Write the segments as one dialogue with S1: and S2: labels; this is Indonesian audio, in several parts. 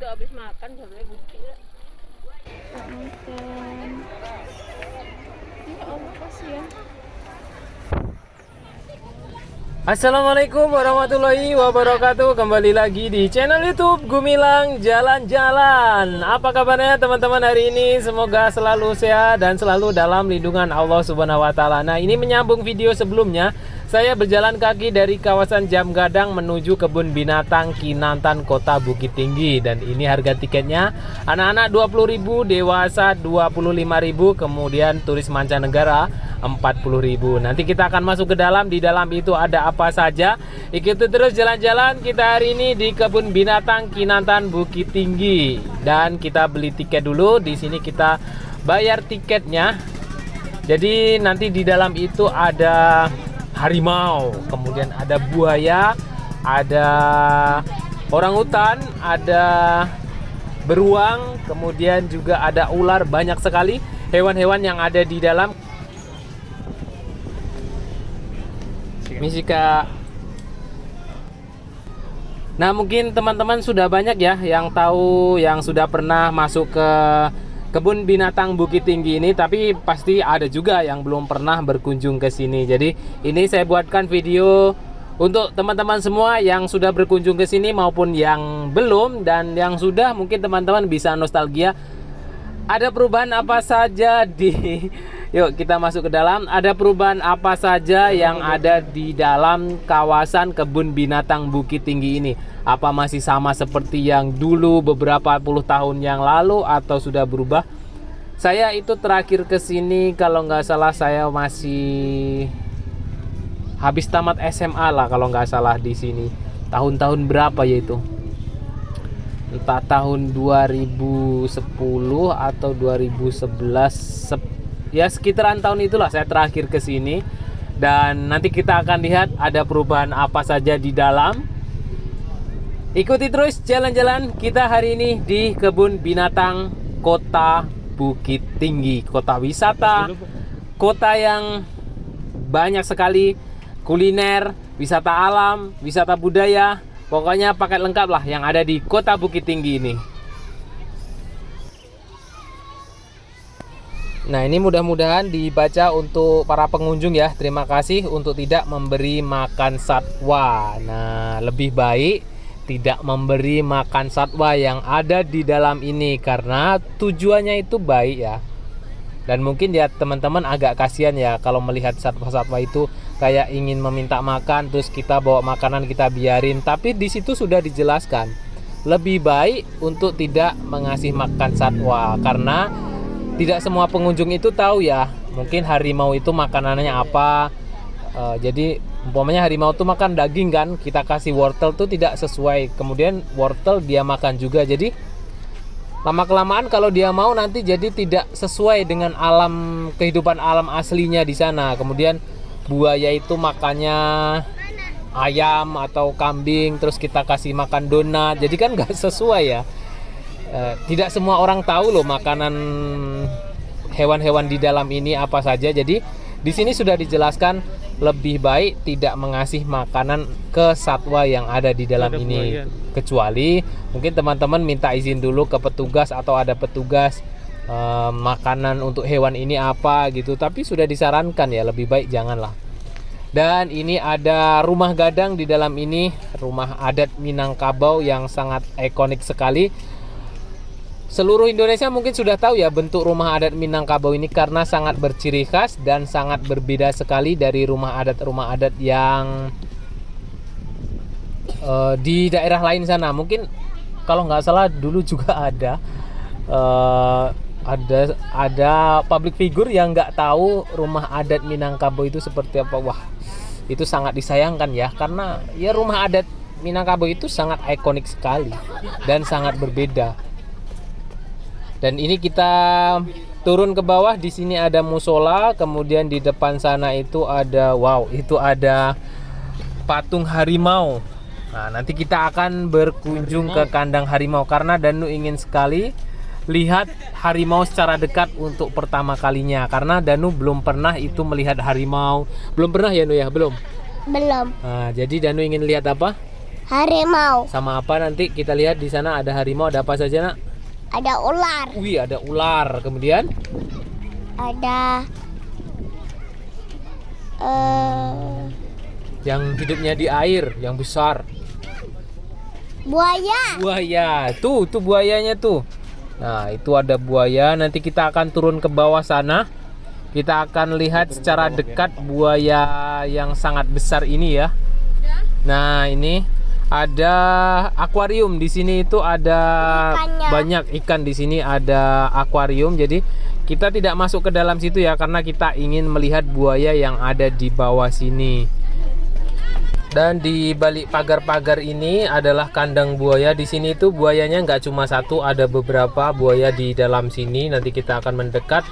S1: itu habis makan sebenarnya guci ya.
S2: Makan. Ya Allah kasihan.
S3: Assalamualaikum warahmatullahi wabarakatuh. Kembali lagi di channel YouTube Gumilang Jalan-Jalan. Apa kabarnya teman-teman hari ini? Semoga selalu sehat dan selalu dalam lindungan Allah Subhanahu wa taala. Nah, ini menyambung video sebelumnya. Saya berjalan kaki dari kawasan Jam Gadang menuju kebun binatang Kinantan, Kota Bukit Tinggi, dan ini harga tiketnya anak-anak 20.000, dewasa 25.000, kemudian turis mancanegara 40.000. Nanti kita akan masuk ke dalam. Di dalam itu ada apa saja? Ikuti terus jalan-jalan kita hari ini di kebun binatang Kinantan Bukit Tinggi. Dan kita beli tiket dulu. Di sini kita bayar tiketnya. Jadi nanti di dalam itu ada harimau, kemudian ada buaya, ada orangutan, ada beruang, kemudian juga ada ular, banyak sekali hewan-hewan yang ada di dalam. Misi Kak. Nah, mungkin teman-teman sudah banyak ya yang tahu, yang sudah pernah masuk ke kebun binatang Bukit Tinggi ini, tapi pasti ada juga yang belum pernah berkunjung ke sini. Jadi ini saya buatkan video untuk teman-teman semua yang sudah berkunjung ke sini maupun yang belum, dan yang sudah mungkin teman-teman bisa nostalgia. Ada perubahan apa saja di yuk kita masuk ke dalam. Ada perubahan apa saja yang ada di dalam kawasan kebun binatang Bukit Tinggi ini? Apa masih sama seperti yang dulu beberapa puluh tahun yang lalu atau sudah berubah? Saya itu terakhir ke sini kalau nggak salah saya masih habis tamat SMA lah kalau nggak salah di sini. Tahun-tahun berapa ya itu? Entah tahun 2010 atau 2011, ya sekitaran tahun itulah saya terakhir ke sini. Dan nanti kita akan lihat ada perubahan apa saja di dalam. Ikuti terus jalan-jalan kita hari ini di kebun binatang Kota Bukit Tinggi, kota wisata, kota yang banyak sekali kuliner, wisata alam, wisata budaya. Pokoknya paket lengkap lah yang ada di Kota Bukit Tinggi ini. Nah, ini mudah-mudahan dibaca untuk para pengunjung ya. Terima kasih untuk tidak memberi makan satwa. Nah, lebih baik tidak memberi makan satwa yang ada di dalam ini karena tujuannya itu baik ya. Dan mungkin ya teman-teman agak kasihan ya kalau melihat satwa-satwa itu kayak ingin meminta makan, terus kita bawa makanan kita biarin. Tapi di situ sudah dijelaskan lebih baik untuk tidak mengasih makan satwa karena tidak semua pengunjung itu tahu ya. Mungkin harimau itu makanannya apa. Jadi umpamanya harimau tuh makan daging kan, kita kasih wortel tuh tidak sesuai. Kemudian wortel dia makan juga. Jadi lama-kelamaan kalau dia mau nanti jadi tidak sesuai dengan alam, kehidupan alam aslinya di sana. Kemudian buaya itu makannya ayam atau kambing, terus kita kasih makan donat. Jadi kan nggak sesuai ya. Tidak semua orang tahu loh makanan hewan-hewan di dalam ini apa saja. Jadi di sini sudah dijelaskan lebih baik tidak mengasih makanan ke satwa yang ada di dalam ini. Kecuali mungkin teman-teman minta izin dulu ke petugas atau ada petugas makanan untuk hewan ini apa gitu. Tapi sudah disarankan ya lebih baik janganlah. Dan ini ada rumah gadang di dalam ini, rumah adat Minangkabau yang sangat ikonik sekali. Seluruh Indonesia mungkin sudah tahu ya bentuk rumah adat Minangkabau ini karena sangat berciri khas dan sangat berbeda sekali dari rumah adat yang di daerah lain sana. Mungkin kalau nggak salah dulu juga ada public figure yang nggak tahu rumah adat Minangkabau itu seperti apa. Wah, itu sangat disayangkan ya karena ya rumah adat Minangkabau itu sangat ikonik sekali dan sangat berbeda. Dan ini kita turun ke bawah, di sini ada musola, kemudian di depan sana itu ada patung harimau. Nah, nanti kita akan berkunjung ke kandang harimau karena Danu ingin sekali lihat harimau secara dekat untuk pertama kalinya karena Danu belum pernah itu melihat harimau. Belum pernah ya, Nu ya? Belum.
S2: Belum.
S3: Nah, jadi Danu ingin lihat apa?
S2: Harimau.
S3: Sama apa nanti kita lihat di sana ada harimau, ada apa saja nak?
S2: Ada ular.
S3: Wih, ada ular. Kemudian
S2: Ada
S3: yang hidupnya di air, yang besar.
S2: buaya.
S3: Buaya. Tuh buayanya tuh. Nah, itu ada buaya. Nanti kita akan turun ke bawah sana. Kita akan lihat secara dekat buaya yang sangat besar ini ya. Nah, ini ada akuarium di sini, itu ada
S2: Ikannya.
S3: banyak ikan di sini, ada akuarium. Jadi kita tidak masuk ke dalam situ ya, karena kita ingin melihat buaya yang ada di bawah sini. Dan di balik pagar-pagar ini adalah kandang buaya. Di sini tuh buayanya nggak cuma satu, ada beberapa buaya di dalam sini. Nanti kita akan mendekat,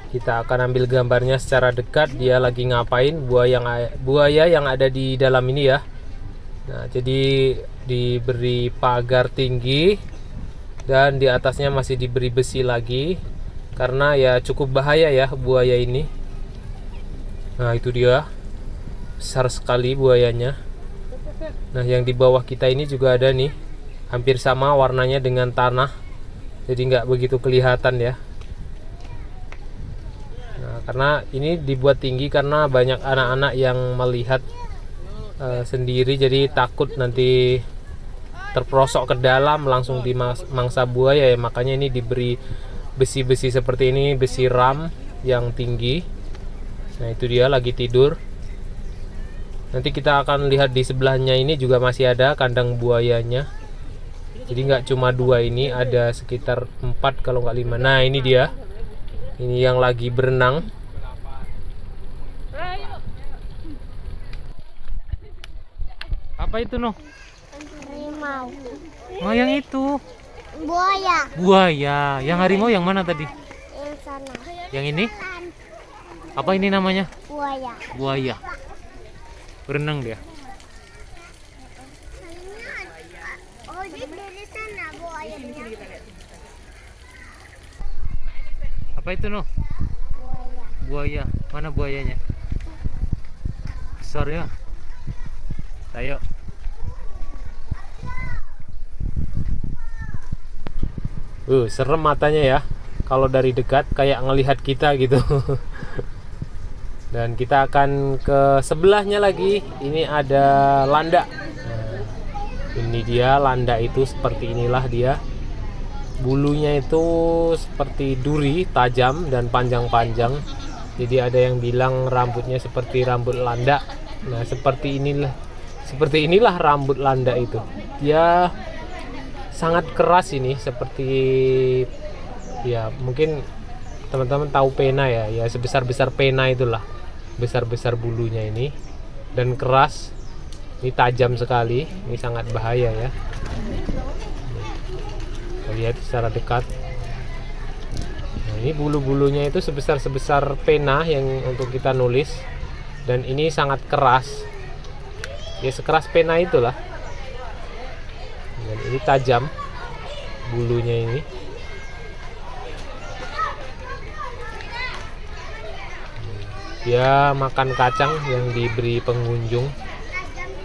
S3: kita akan ambil gambarnya secara dekat. Dia lagi ngapain? Buaya yang ada di dalam ini ya. Nah, jadi diberi pagar tinggi dan di atasnya masih diberi besi lagi, karena ya cukup bahaya ya buaya ini. Nah, itu dia, besar sekali buayanya. Nah, yang di bawah kita ini juga ada nih, hampir sama warnanya dengan tanah, jadi nggak begitu kelihatan ya. Nah, karena ini dibuat tinggi karena banyak anak-anak yang melihat sendiri, jadi takut nanti terperosok ke dalam langsung di mangsa buaya ya. Makanya ini diberi besi-besi seperti ini, besi ram yang tinggi. Nah, itu dia lagi tidur. Nanti kita akan lihat di sebelahnya ini juga masih ada kandang buayanya. Jadi nggak cuma 2 ini, ada sekitar 4 kalau nggak 5. Nah, ini dia, ini yang lagi berenang. Apa itu noh?
S2: Harimau.
S3: Oh, yang itu
S2: Buaya.
S3: buaya. Yang harimau yang mana tadi?
S2: Yang sana.
S3: Yang ini? Apa ini namanya?
S2: Buaya.
S3: Buaya. Berenang dia.
S2: Oh, dari sana buayanya.
S3: Apa itu noh? Buaya. Mana buayanya? Besar ya. Ayo. Serem matanya ya. Kalau dari dekat kayak ngelihat kita gitu. Dan kita akan ke sebelahnya lagi. Ini ada landak. Nah, ini dia landak, itu seperti inilah dia. Bulunya itu seperti duri, tajam dan panjang-panjang. Jadi ada yang bilang rambutnya seperti rambut landak. Nah, seperti inilah rambut landak itu. Dia sangat keras ini, seperti ya mungkin teman-teman tahu pena ya, ya sebesar-besar pena itulah, besar-besar bulunya ini dan keras. Ini tajam sekali, ini sangat bahaya ya. Kita lihat secara dekat. Nah, ini bulu-bulunya itu sebesar-sebesar pena yang untuk kita nulis, dan ini sangat keras. Ya sekeras pena itulah. Dan ini tajam bulunya ini. Dia makan kacang yang diberi pengunjung.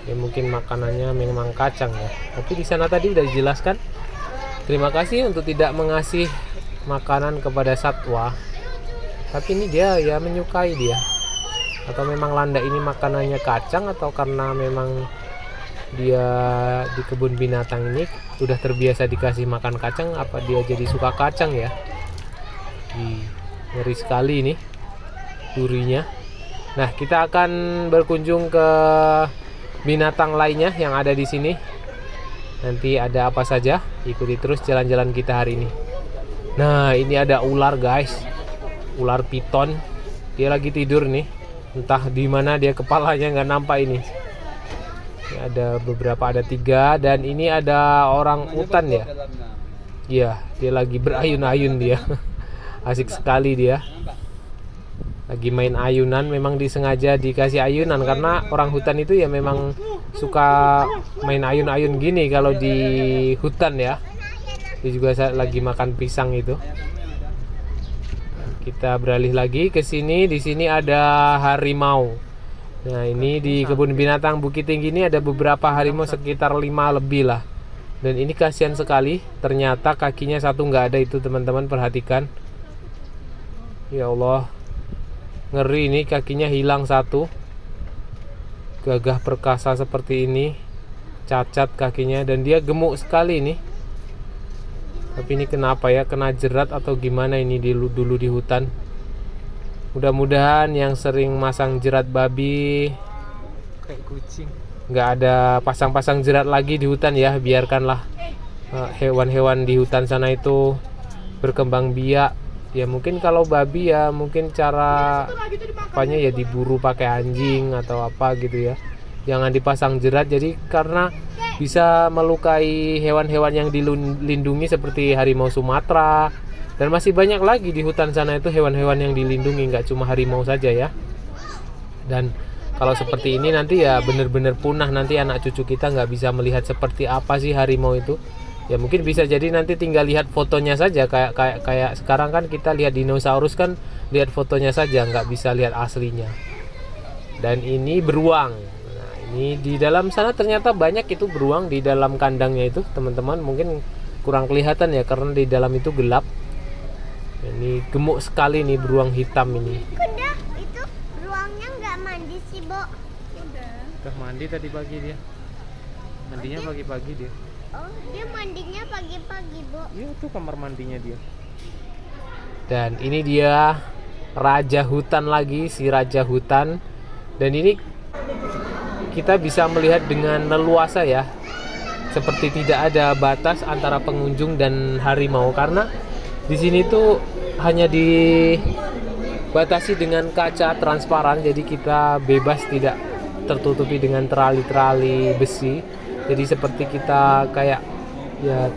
S3: Ya mungkin makanannya memang kacang ya. Tapi di sana tadi udah dijelaskan. Terima kasih untuk tidak mengasih makanan kepada satwa. Tapi ini dia ya menyukai dia. Atau memang landak ini makanannya kacang, atau karena memang dia di kebun binatang ini sudah terbiasa dikasih makan kacang, apa dia jadi suka kacang ya. Ngeri sekali ini durinya. Nah, kita akan berkunjung ke binatang lainnya yang ada di sini. Nanti ada apa saja, ikuti terus jalan-jalan kita hari ini. Nah, ini ada ular guys, ular piton. Dia lagi tidur nih, entah di mana dia, kepalanya nggak nampak ini. Ini ada beberapa, ada 3, dan ini ada orang utan ya. Iya, dia lagi berayun-ayun dia. Asik sekali dia. Lagi main ayunan, memang disengaja dikasih ayunan karena orang hutan itu ya memang suka main ayun-ayun gini kalau di hutan ya. Dia juga lagi makan pisang itu. Kita beralih lagi ke sini. Di sini ada harimau. Nah, ini di kebun binatang Bukit Tinggi ini ada beberapa harimau sekitar 5 lebih lah. Dan ini kasihan sekali, ternyata kakinya satu nggak ada itu teman-teman, perhatikan. Ya Allah, ngeri ini, kakinya hilang satu. Gagah perkasa seperti ini, cacat kakinya, dan dia gemuk sekali nih. Tapi ini kenapa ya, kena jerat atau gimana ini dulu di hutan. Mudah-mudahan yang sering masang jerat babi
S4: Kayak kucing.
S3: nggak ada pasang-pasang jerat lagi di hutan ya. Biarkanlah hewan-hewan di hutan sana itu berkembang biak. Ya mungkin kalau babi ya mungkin cara apanya ya diburu pakai anjing atau apa gitu ya. Jangan dipasang jerat, jadi karena bisa melukai hewan-hewan yang dilindungi seperti harimau Sumatera. Dan masih banyak lagi di hutan sana itu hewan-hewan yang dilindungi, nggak cuma harimau saja ya. Dan kalau seperti ini nanti ya benar-benar punah, nanti anak cucu kita nggak bisa melihat seperti apa sih harimau itu. Ya mungkin bisa jadi nanti tinggal lihat fotonya saja, kayak sekarang kan kita lihat dinosaurus kan lihat fotonya saja, nggak bisa lihat aslinya. Dan ini beruang. Nah, ini di dalam sana ternyata banyak itu beruang di dalam kandangnya itu teman-teman. Mungkin kurang kelihatan ya karena di dalam itu gelap. Ini gemuk sekali nih beruang hitam ini.
S2: Kuda itu beruangnya nggak mandi sih, Bo.
S3: Udah mandi tadi pagi dia. Mandinya pagi-pagi dia.
S2: Oh, dia mandinya pagi-pagi, Bo.
S3: Iya, itu kamar mandinya dia. Dan ini dia raja hutan lagi, si raja hutan. Dan ini kita bisa melihat dengan leluasa ya. Seperti tidak ada batas antara pengunjung dan harimau karena di sini tuh hanya dibatasi dengan kaca transparan, jadi kita bebas tidak tertutupi dengan terali-terali besi. Jadi seperti kita kayak ya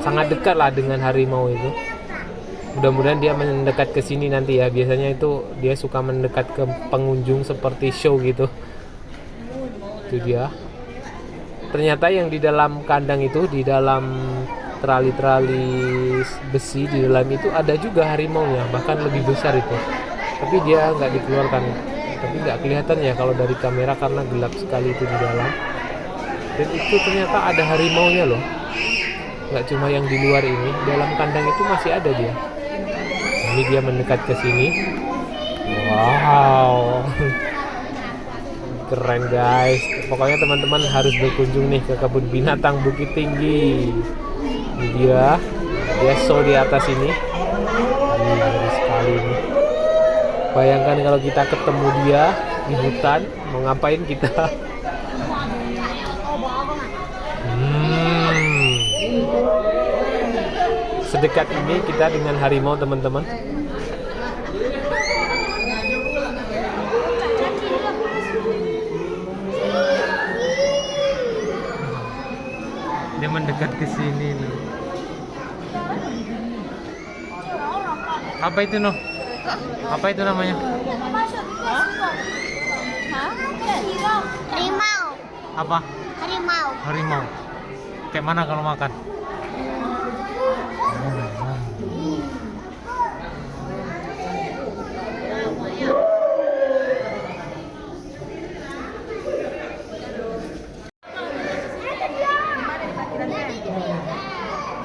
S3: sangat dekat lah dengan harimau itu. Mudah-mudahan dia mendekat ke sini nanti ya. Biasanya itu dia suka mendekat ke pengunjung seperti show gitu. Itu dia. Ternyata yang di dalam kandang itu, di dalam terali-terali besi di dalam itu ada juga harimaunya, bahkan lebih besar itu. Tapi dia nggak dikeluarkan. Tapi nggak kelihatan ya kalau dari kamera karena gelap sekali itu di dalam. Dan itu ternyata ada harimaunya loh. Nggak cuma yang di luar ini, dalam kandang itu masih ada dia. Ini dia mendekat ke sini. Wow. Keren guys. Pokoknya teman-teman harus berkunjung nih ke kebun binatang Bukit Tinggi. Ini dia show di atas ini. Ini sekali nih. Bayangkan kalau kita ketemu dia di hutan, mau ngapain kita? Sedekat ini kita dengan harimau teman-teman. Dia mendekat ke sini nih. Apa itu noh? Apa itu namanya?
S2: Harimau.
S3: Apa?
S2: Harimau.
S3: Harimau. Kayak mana kalau makan?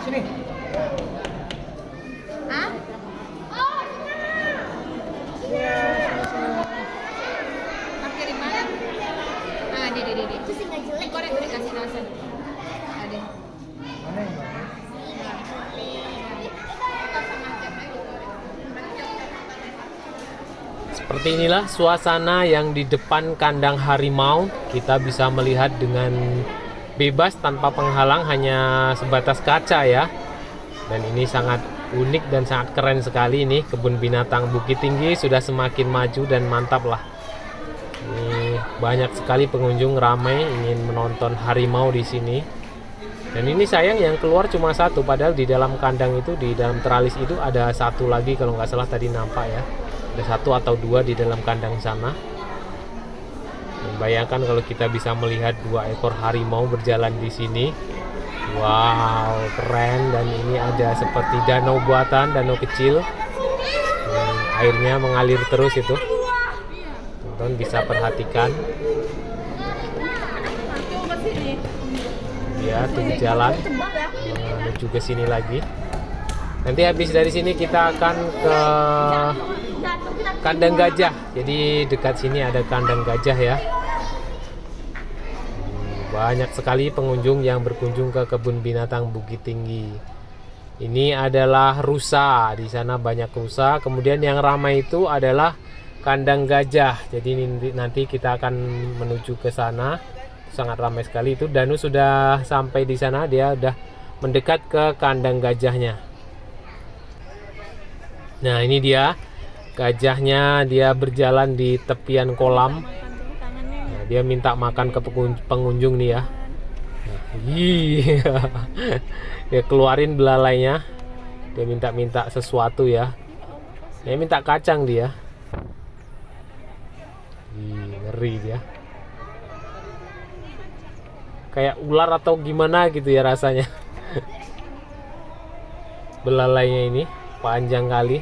S3: Sini.
S2: Hah?
S1: Pakai di mana? Ah, di.
S2: Itu sih nggak jelek.
S1: Korek udah kasih rasa. Ada.
S3: Seperti inilah suasana yang di depan kandang harimau. Kita bisa melihat dengan bebas tanpa penghalang, hanya sebatas kaca ya. Dan ini sangat unik dan sangat keren sekali nih. Kebun binatang Bukit Tinggi sudah semakin maju dan mantap lah. Ini banyak sekali pengunjung ramai ingin menonton harimau di sini. Dan ini sayang yang keluar cuma satu, padahal di dalam kandang itu, di dalam teralis itu ada satu lagi kalau nggak salah tadi nampak ya. Ada satu atau dua di dalam kandang sana. Dan bayangkan kalau kita bisa melihat 2 ekor harimau berjalan di sini. Wow, keren. Dan ini ada seperti danau buatan, danau kecil. Dan airnya mengalir terus itu. teman-teman bisa perhatikan. Dia tuh jalan menuju ke sini lagi. Nanti habis dari sini kita akan ke kandang gajah. Jadi dekat sini ada kandang gajah ya. Banyak sekali pengunjung yang berkunjung ke kebun binatang Bukit Tinggi. Ini adalah rusa. Di sana banyak rusa. Kemudian yang ramai itu adalah kandang gajah. Jadi nanti kita akan menuju ke sana. Sangat ramai sekali itu. Danu sudah sampai di sana. Dia udah mendekat ke kandang gajahnya. Nah, ini dia gajahnya. Dia berjalan di tepian kolam. Nah, dia minta makan ke pengunjung nih ya. Nah, dia keluarin belalainya. Dia minta sesuatu ya. Dia minta kacang dia. Ngeri dia. Kayak ular atau gimana gitu ya rasanya. Belalainya ini panjang kali.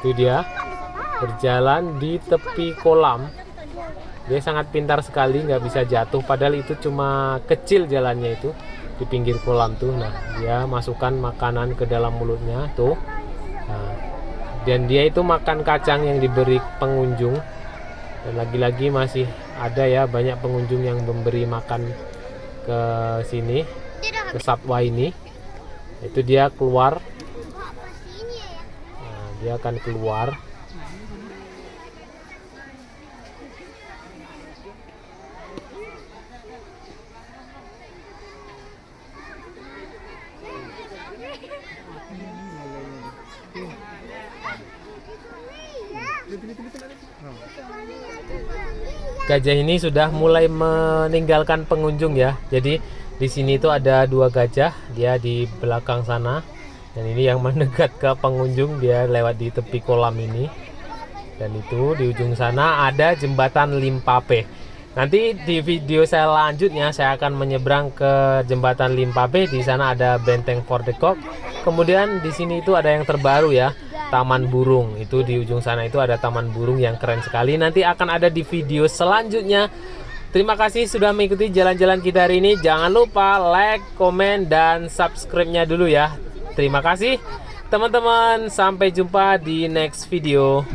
S3: Itu dia berjalan di tepi kolam. Dia sangat pintar sekali, nggak bisa jatuh. Padahal itu cuma kecil jalannya itu di pinggir kolam tuh. Nah, dia masukkan makanan ke dalam mulutnya tuh. Nah, dan dia itu makan kacang yang diberi pengunjung. Dan lagi-lagi masih ada ya banyak pengunjung yang memberi makan ke sini, ke satwa ini. Itu dia keluar. Nah, dia akan keluar. Gajah ini sudah mulai meninggalkan pengunjung ya. Jadi di sini itu ada 2 gajah, dia di belakang sana. Dan ini yang mendekat ke pengunjung, dia lewat di tepi kolam ini. Dan itu di ujung sana ada jembatan Limpape. Nanti di video saya lanjutnya saya akan menyeberang ke jembatan Limpape. Di sana ada benteng Fort de Kock. Kemudian di sini itu ada yang terbaru ya, Taman Burung. Itu di ujung sana itu ada taman burung yang keren sekali. Nanti akan ada di video selanjutnya. Terima kasih sudah mengikuti jalan-jalan kita hari ini. Jangan lupa like, komen, dan subscribe-nya dulu ya. Terima kasih teman-teman. Sampai jumpa di next video.